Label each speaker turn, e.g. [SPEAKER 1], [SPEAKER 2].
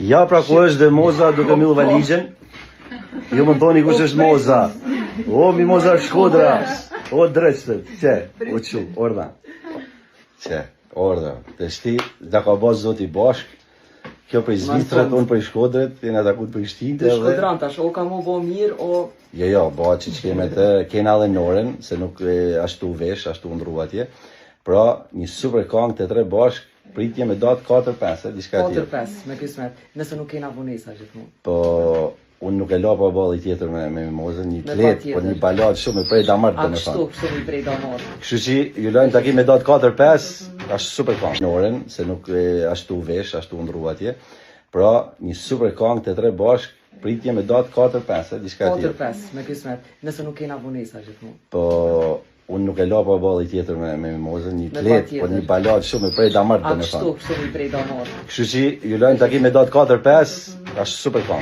[SPEAKER 1] Ja pra ku është dhe Moza duke mbyll valizhen. Ju më thoni kush është Moza. O mi Moza Shkodra. O drejtë. Çe, o çu, orda. Çe, orda. Të shti, da ka bërë zoti bashk. Kjo për Zvicrat, unë për Shkodrët, jena takut për Shtinë.
[SPEAKER 2] Dhe Shkodran tash, o ka mu bo mirë, o...
[SPEAKER 1] Jo, ba që keme të, kena dhe Noren, se nuk ashtu vesh, ashtu ndru atje. Pra, një super kong të tre bashk, pritje me datë 4-5, diçka tjetër.
[SPEAKER 2] 4-5, me kismet, nëse nuk kena vonesa gjithmonë.
[SPEAKER 1] Po, unë nuk e la pa balli tjetër me Mozën, një tlet, po një balat shumë me prej damart dhe me fanë.
[SPEAKER 2] Kështu me prej damart.
[SPEAKER 1] Kështu që ju lajnë takim me datë 4-5, është super kong. Noren, se nuk ashtu vesh, ashtu ndru atje. Pra, një super kong të tre bashk, pritje me datë 4-5, diçka tjetër.
[SPEAKER 2] 4-5, me kismet, nëse nuk kena vonesa gjithmonë.
[SPEAKER 1] Po, unë nuk e la pa balli tjetër me Mozën, një tlet, po një balat shumë me prej damart dhe me fanë.
[SPEAKER 2] Kështu me prej damart.
[SPEAKER 1] Kështu që ju lajnë takim me datë 4-5, është super kong.